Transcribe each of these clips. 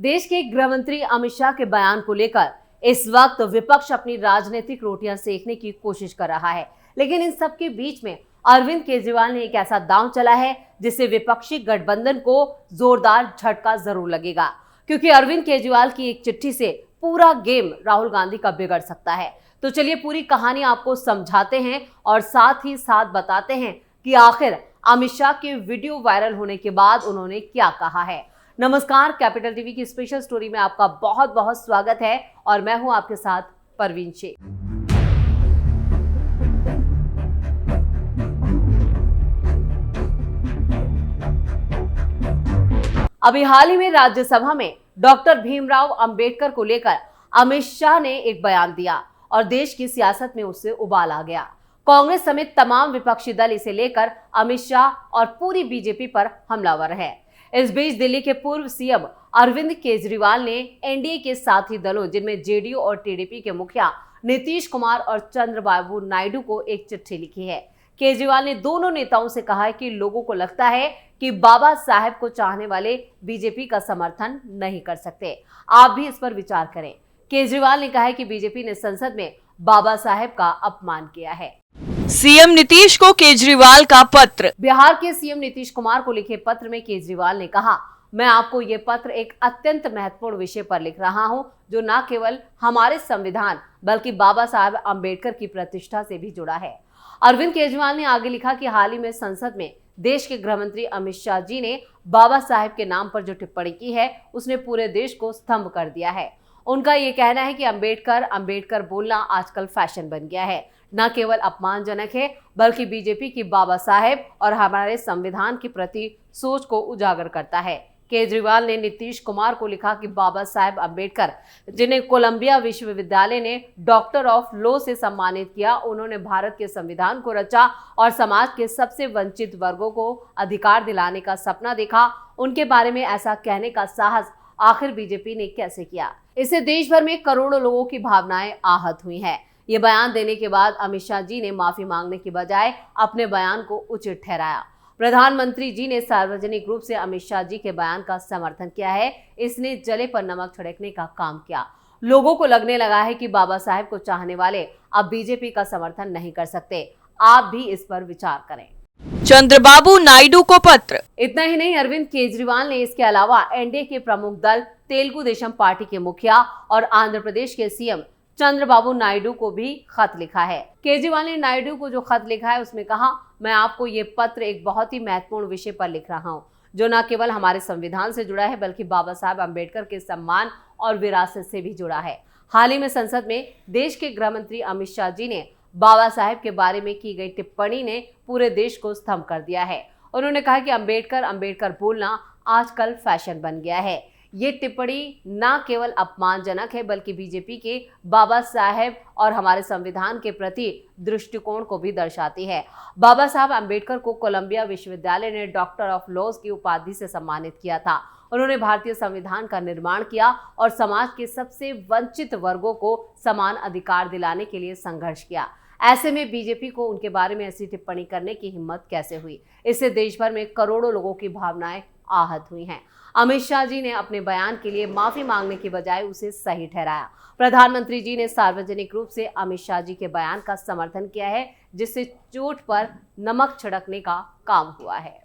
देश के गृह मंत्री अमित शाह के बयान को लेकर इस वक्त विपक्ष अपनी राजनीतिक रोटियां सेकने की कोशिश कर रहा है, लेकिन इन सब के बीच में अरविंद केजरीवाल ने एक ऐसा दांव चला है जिससे विपक्षी गठबंधन को जोरदार झटका जरूर लगेगा, क्योंकि अरविंद केजरीवाल की एक चिट्ठी से पूरा गेम राहुल गांधी का बिगड़ सकता है। तो चलिए पूरी कहानी आपको समझाते हैं और साथ ही साथ बताते हैं कि आखिर अमित शाह के वीडियो वायरल होने के बाद उन्होंने क्या कहा है। नमस्कार, कैपिटल टीवी की स्पेशल स्टोरी में आपका बहुत बहुत स्वागत है और मैं हूं आपके साथ परवीन शेख। अभी हाल ही में राज्यसभा में डॉक्टर भीमराव अंबेडकर को लेकर अमित शाह ने एक बयान दिया और देश की सियासत में उससे उबाल आ गया। कांग्रेस समेत तमाम विपक्षी दल इसे लेकर अमित शाह और पूरी बीजेपी पर हमलावर है। इस बीच दिल्ली के पूर्व सीएम अरविंद केजरीवाल ने एनडीए के साथी दलों जिनमें जेडीयू और टीडीपी के मुखिया नीतीश कुमार और चंद्रबाबू नायडू को एक चिट्ठी लिखी है। केजरीवाल ने दोनों नेताओं से कहा है कि लोगों को लगता है कि बाबा साहेब को चाहने वाले बीजेपी का समर्थन नहीं कर सकते, आप भी इस पर विचार करें। केजरीवाल ने कहा है कि बीजेपी ने संसद में बाबा साहेब का अपमान किया है। सीएम नीतीश को केजरीवाल का पत्र। बिहार के सीएम नीतीश कुमार को लिखे पत्र में केजरीवाल ने कहा, मैं आपको ये पत्र एक अत्यंत महत्वपूर्ण विषय पर लिख रहा हूं, जो न केवल हमारे संविधान बल्कि बाबा साहेब अम्बेडकर की प्रतिष्ठा से भी जुड़ा है। अरविंद केजरीवाल ने आगे लिखा कि हाल ही में संसद में देश के गृह मंत्री अमित शाह जी ने बाबा साहेब के नाम पर जो टिप्पणी की है उसने पूरे देश को स्तंभ कर दिया है। उनका ये कहना है कि अंबेडकर बोलना आजकल फैशन बन गया है, न केवल अपमानजनक है बल्कि बीजेपी की बाबा साहेब और हमारे संविधान के प्रति सोच को उजागर करता है। केजरीवाल ने नीतीश कुमार को लिखा कि बाबा साहेब अम्बेडकर, जिन्हें कोलंबिया विश्वविद्यालय ने डॉक्टर ऑफ लॉ से सम्मानित किया, उन्होंने भारत के संविधान को रचा और समाज के सबसे वंचित वर्गों को अधिकार दिलाने का सपना देखा। उनके बारे में ऐसा कहने का साहस आखिर बीजेपी ने कैसे किया? इससे देश भर में करोड़ों लोगों की भावनाएं आहत हुई हैं। ये बयान देने के बाद अमित शाह जी ने माफी मांगने की बजाय अपने बयान को उचित ठहराया। प्रधानमंत्री जी ने सार्वजनिक रूप से अमित शाह जी के बयान का समर्थन किया है। इसने जले पर नमक छिड़कने का काम किया। लोगों को लगने लगा है कि बाबा साहेब को चाहने वाले अब बीजेपी का समर्थन नहीं कर सकते। आप भी इस पर विचार करें। चंद्रबाबू नायडू को पत्र। इतना ही नहीं, अरविंद केजरीवाल ने इसके अलावा एनडीए के प्रमुख दल तेलुगु देशम पार्टी के मुखिया और आंध्र प्रदेश के सीएम चंद्रबाबू नायडू को भी खत लिखा है। केजरीवाल ने नायडू को जो खत लिखा है उसमें कहा, मैं आपको ये पत्र एक बहुत ही महत्वपूर्ण विषय पर लिख रहा हूँ, जो न केवल हमारे संविधान से जुड़ा है बल्कि बाबा साहेब अम्बेडकर के सम्मान और विरासत से भी जुड़ा है। हाल ही में संसद में देश के गृह मंत्री अमित शाह जी ने बाबा साहेब के बारे में की गई टिप्पणी ने पूरे देश को स्तंभ कर दिया है। उन्होंने कहा कि अंबेडकर बोलना आजकल फैशन बन गया है। ये टिप्पणी न केवल अपमानजनक है बल्कि बीजेपी के बाबा साहेब और हमारे संविधान के प्रति दृष्टिकोण को भी दर्शाती है। बाबा साहब अम्बेडकर को कोलंबिया विश्वविद्यालय ने डॉक्टर ऑफ लॉज की उपाधि से सम्मानित किया था। उन्होंने भारतीय संविधान का निर्माण किया और समाज के सबसे वंचित वर्गों को समान अधिकार दिलाने के लिए संघर्ष किया। ऐसे में बीजेपी को उनके बारे में ऐसी टिप्पणी करने की हिम्मत कैसे हुई? इससे देश भर में करोड़ों लोगों की भावनाएं आहत हुई हैं। अमित शाह जी ने अपने बयान के लिए माफी मांगने की बजाय उसे सही ठहराया। प्रधानमंत्री जी ने सार्वजनिक रूप से अमित शाह जी के बयान का समर्थन किया है, जिससे चोट पर नमक छिड़कने का काम हुआ है।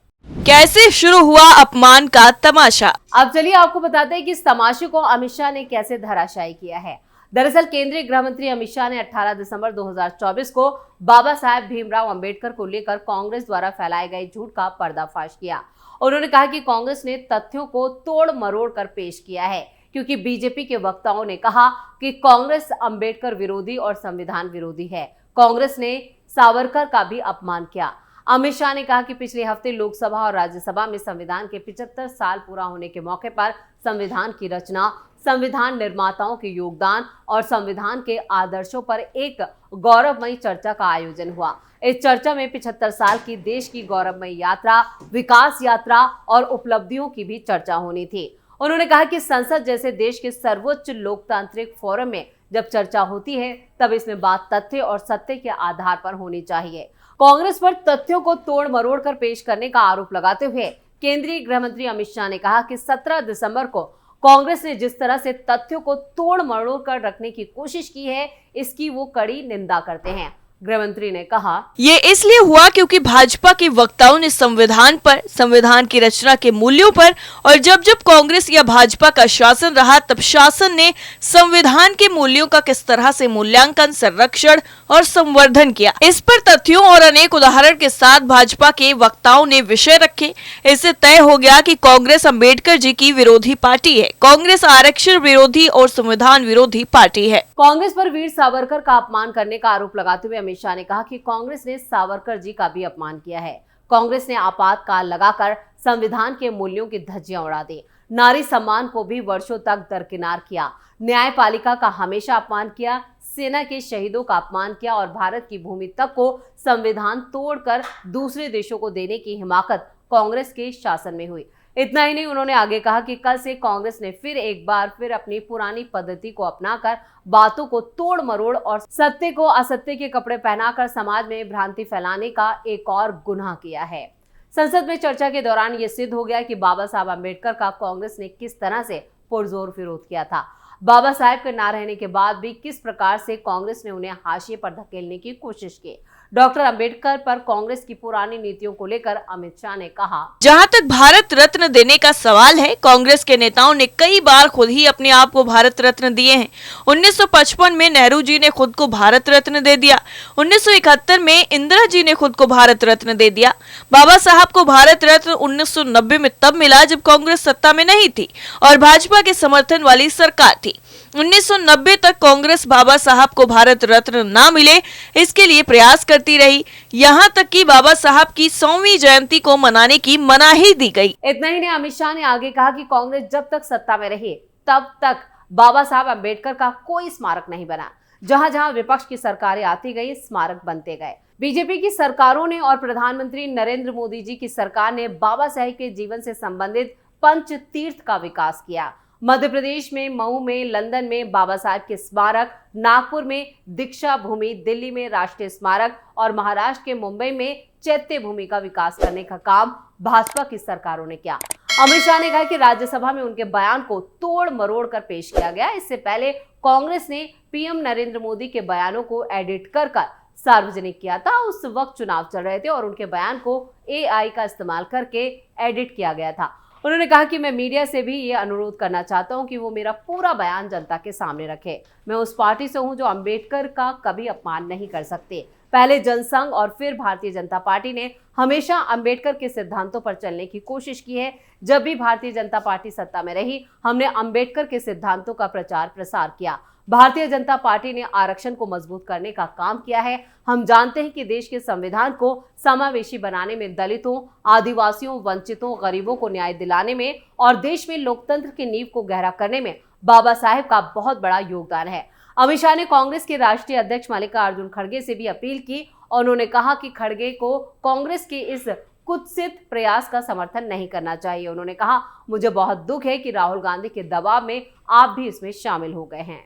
कैसे शुरू हुआ अपमान का तमाशा? अब चलिए आपको बताते हैं कि इस तमाशे को अमित शाह ने कैसे धराशायी किया है। दरअसल केंद्रीय गृह मंत्री अमित शाह ने 18 दिसंबर 2024 को बाबा साहेब भीमराव अंबेडकर को लेकर कांग्रेस द्वारा फैलाए गए झूठ का पर्दाफाश किया। उन्होंने कहा कि कांग्रेस ने तथ्यों को तोड़ मरोड़ कर पेश किया है, क्योंकि बीजेपी के वक्ताओं ने कहा कि कांग्रेस अंबेडकर विरोधी और संविधान विरोधी है। कांग्रेस ने सावरकर का भी अपमान किया। अमित शाह ने कहा कि पिछले हफ्ते लोकसभा और राज्यसभा में संविधान के 75 साल पूरा होने के मौके पर संविधान की रचना, संविधान निर्माताओं के योगदान और संविधान के आदर्शों पर एक गौरवमयी चर्चा का आयोजन हुआ। इस चर्चा में 75 साल की देश की गौरवमयी यात्रा, विकास यात्रा और उपलब्धियों की भी चर्चा होनी थी। उन्होंने कहा कि संसद जैसे देश के सर्वोच्च लोकतांत्रिक फोरम में जब चर्चा होती है तब इसमें बात तथ्य और सत्य के आधार पर होनी चाहिए। कांग्रेस पर तथ्यों को तोड़ मरोड़ कर पेश करने का आरोप लगाते हुए केंद्रीय गृह मंत्री अमित शाह ने कहा कि 17 दिसंबर को कांग्रेस ने जिस तरह से तथ्यों को तोड़ मरोड़ कर रखने की कोशिश की है, इसकी वो कड़ी निंदा करते हैं। गृह मंत्री ने कहा, ये इसलिए हुआ क्योंकि भाजपा के वक्ताओं ने संविधान पर, संविधान की रचना के मूल्यों पर और जब जब कांग्रेस या भाजपा का शासन रहा तब शासन ने संविधान के मूल्यों का किस तरह से मूल्यांकन, संरक्षण और संवर्धन किया। इस पर तथ्यों और अनेक उदाहरण के साथ भाजपा के वक्ताओं ने विषय रखे। इससे तय हो गया कि कांग्रेस अम्बेडकर जी की विरोधी पार्टी है। कांग्रेस आरक्षण विरोधी और संविधान विरोधी पार्टी है। कांग्रेस पर वीर सावरकर का अपमान करने का आरोप लगाते हुए अमित शाह ने कहा कि कांग्रेस ने सावरकर जी का भी अपमान किया है। कांग्रेस ने आपातकाल लगाकर संविधान के मूल्यों की धज्जियां उड़ा दी, नारी सम्मान को भी वर्षों तक दरकिनार किया, न्यायपालिका का हमेशा अपमान किया, सेना के शहीदों का अपमान किया और भारत की भूमि तक को संविधान तोड़कर दूसरे देशों को देने की हिमाकत कांग्रेस के शासन में हुई। इतना ही नहीं, उन्होंने आगे कहा कि कल से कांग्रेस ने फिर एक बार अपनी पुरानी पद्धति को अपनाकर बातों को तोड़ मरोड़ और सत्य को असत्य के कपड़े पहनाकर समाज में भ्रांति फैलाने का एक और गुनाह किया है। संसद में चर्चा के दौरान ये सिद्ध हो गया कि बाबा साहब अम्बेडकर का कांग्रेस ने किस तरह से पुरजोर विरोध किया था। बाबा साहब के ना रहने के बाद भी किस प्रकार से कांग्रेस ने उन्हें हाशिए पर धकेलने की कोशिश की। डॉक्टर अंबेडकर पर कांग्रेस की पुरानी नीतियों को लेकर अमित शाह ने कहा, जहां तक भारत रत्न देने का सवाल है, कांग्रेस के नेताओं ने कई बार खुद ही अपने आप को भारत रत्न दिए हैं। 1955 में नेहरू जी ने खुद को भारत रत्न दे दिया। 1971 में इंदिरा जी ने खुद को भारत रत्न दे दिया। बाबा साहब को भारत रत्न 1990 में तब मिला जब कांग्रेस सत्ता में नहीं थी और भाजपा के समर्थन वाली सरकार थी। 1990 तक कांग्रेस बाबा साहब को भारत रत्न ना मिले इसके लिए प्रयास करती रही, यहाँ तक कि बाबा साहब की 100वीं जयंती को मनाने की मनाही दी गई। इतना ही नहीं, अमित शाह ने आगे कहा कि कांग्रेस जब तक सत्ता में रही तब तक बाबा साहब अम्बेडकर का कोई स्मारक नहीं बना। जहां जहां विपक्ष की सरकारें आती गई, स्मारक बनते गए। बीजेपी की सरकारों ने और प्रधानमंत्री नरेंद्र मोदी जी की सरकार ने बाबा साहब के जीवन से संबंधित पंच तीर्थ का विकास किया। मध्य प्रदेश में मऊ में, लंदन में बाबा साहब के स्मारक, नागपुर में दीक्षा भूमि, दिल्ली में राष्ट्रीय स्मारक और महाराष्ट्र के मुंबई में चैत्य भूमि का विकास करने का काम भाजपा की सरकारों ने किया। अमित शाह ने कहा कि राज्यसभा में उनके बयान को तोड़ मरोड़ कर पेश किया गया। इससे पहले कांग्रेस ने पीएम नरेंद्र मोदी के बयानों को एडिट कर सार्वजनिक किया था। उस वक्त चुनाव चल रहे थे और उनके बयान को AI का इस्तेमाल करके एडिट किया गया था। उन्होंने कहा कि मैं मीडिया से भी ये अनुरोध करना चाहता हूं कि वो मेरा पूरा बयान जनता के सामने रखे। मैं उस पार्टी से हूं जो अंबेडकर का कभी अपमान नहीं कर सकते। पहले जनसंघ और फिर भारतीय जनता पार्टी ने हमेशा अंबेडकर के सिद्धांतों पर चलने की कोशिश की है। जब भी भारतीय जनता पार्टी सत्ता में रही, हमने अंबेडकर के सिद्धांतों का प्रचार प्रसार किया। भारतीय जनता पार्टी ने आरक्षण को मजबूत करने का काम किया है। हम जानते हैं कि देश के संविधान को समावेशी बनाने में दलितों, आदिवासियों, वंचितों, गरीबों को न्याय दिलाने में और देश में लोकतंत्र की नींव को गहरा करने में बाबा साहेब का बहुत बड़ा योगदान है। अमित शाह ने कांग्रेस के राष्ट्रीय अध्यक्ष मल्लिकार्जुन खड़गे से भी अपील की और उन्होंने कहा कि खड़गे को कांग्रेस के इस कुत्सित प्रयास का समर्थन नहीं करना चाहिए। उन्होंने कहा, मुझे बहुत दुख है कि राहुल गांधी के दबाव में आप भी इसमें शामिल हो गए हैं।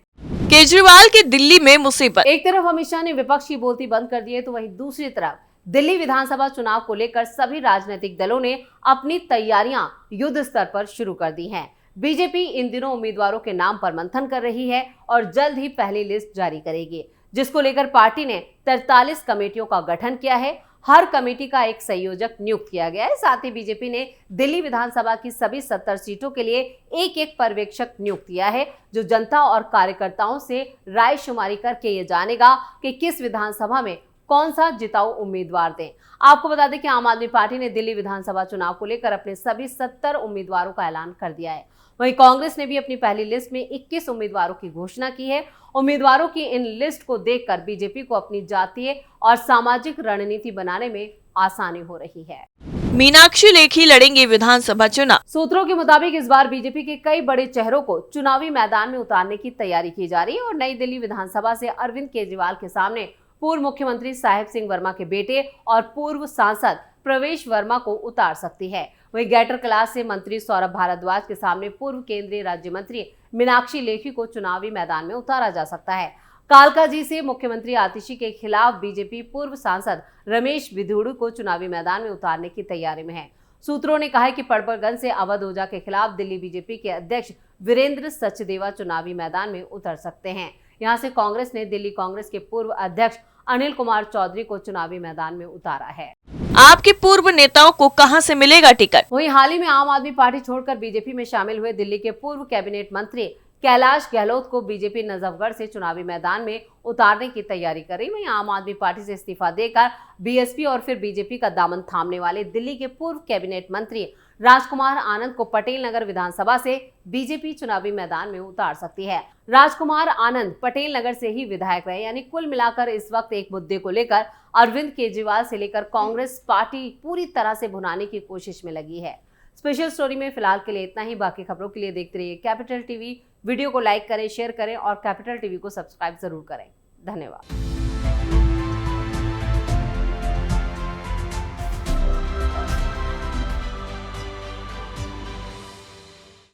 केजरीवाल की दिल्ली में मुसीबत। एक तरफ अमित शाह ने विपक्ष की बोलती बंद कर दी है, तो वहीं दूसरी तरफ दिल्ली विधानसभा चुनाव को लेकर सभी राजनीतिक दलों ने अपनी तैयारियां युद्ध स्तर पर शुरू कर दी हैं। बीजेपी इन दिनों उम्मीदवारों के नाम पर मंथन कर रही है और जल्द ही पहली लिस्ट जारी करेगी, जिसको लेकर पार्टी ने 43 कमेटियों का गठन किया है। हर कमेटी का एक संयोजक नियुक्त किया गया है। साथ ही बीजेपी ने दिल्ली विधानसभा की सभी 70 सीटों के लिए एक पर्यवेक्षक नियुक्त किया है, जो जनता और कार्यकर्ताओं से राय शुमारी करके ये जानेगा कि किस विधानसभा में कौन सा जिताऊ उम्मीदवार दें। आपको बता दें कि आम आदमी पार्टी ने दिल्ली विधानसभा चुनाव को लेकर अपने सभी 70 उम्मीदवारों का ऐलान कर दिया है। वहीं कांग्रेस ने भी अपनी पहली लिस्ट में 21 उम्मीदवारों की घोषणा की है। उम्मीदवारों की इन लिस्ट को देखकर बीजेपी को अपनी जातीय और सामाजिक रणनीति बनाने में आसानी हो रही है। मीनाक्षी लेखी लड़ेंगे विधानसभा चुनाव। सूत्रों के मुताबिक इस बार बीजेपी के कई बड़े चेहरों को चुनावी मैदान में उतारने की तैयारी की जा रही है और नई दिल्ली विधानसभा से अरविंद केजरीवाल के सामने पूर्व मुख्यमंत्री साहेब सिंह वर्मा के बेटे और पूर्व सांसद प्रवेश वर्मा को उतार सकती है। वहीं ग्रेटर क्लास से मंत्री सौरभ भारद्वाज के सामने पूर्व केंद्रीय राज्य मंत्री मीनाक्षी लेखी को चुनावी मैदान में उतारा जा सकता है। कालकाजी से मुख्यमंत्री आतिशी के खिलाफ बीजेपी पूर्व सांसद रमेश बिधूड़ू को चुनावी मैदान में उतारने की तैयारी में है। सूत्रों ने कहा है कि पड़पड़गंज से अवध ओझा के खिलाफ दिल्ली बीजेपी के अध्यक्ष वीरेंद्र सचदेवा चुनावी मैदान में उतर सकते हैं। यहां से कांग्रेस ने दिल्ली कांग्रेस के पूर्व अध्यक्ष अनिल कुमार चौधरी को चुनावी मैदान में उतारा है। आपके पूर्व नेताओं को कहां से मिलेगा टिकट? वहीं हाल ही में आम आदमी पार्टी छोड़कर बीजेपी में शामिल हुए दिल्ली के पूर्व कैबिनेट मंत्री कैलाश गहलोत को बीजेपी नजफगढ़ से चुनावी मैदान में उतारने की तैयारी कर रही। वहीं आम आदमी पार्टी से इस्तीफा देकर बीएसपी और फिर बीजेपी का दामन थामने वाले दिल्ली के पूर्व कैबिनेट मंत्री राजकुमार आनंद को पटेल नगर विधानसभा से बीजेपी चुनावी मैदान में उतार सकती है। राजकुमार आनंद पटेल नगर से ही विधायक रहे, यानी कुल मिलाकर इस वक्त एक मुद्दे को लेकर अरविंद केजरीवाल से लेकर कांग्रेस पार्टी पूरी तरह से भुनाने की कोशिश में लगी है। स्पेशल स्टोरी में फिलहाल के लिए इतना ही। बाकी खबरों के लिए देखते रहिए कैपिटल टीवी। वीडियो को लाइक करें, शेयर करें और कैपिटल टीवी को सब्सक्राइब जरूर करें। धन्यवाद।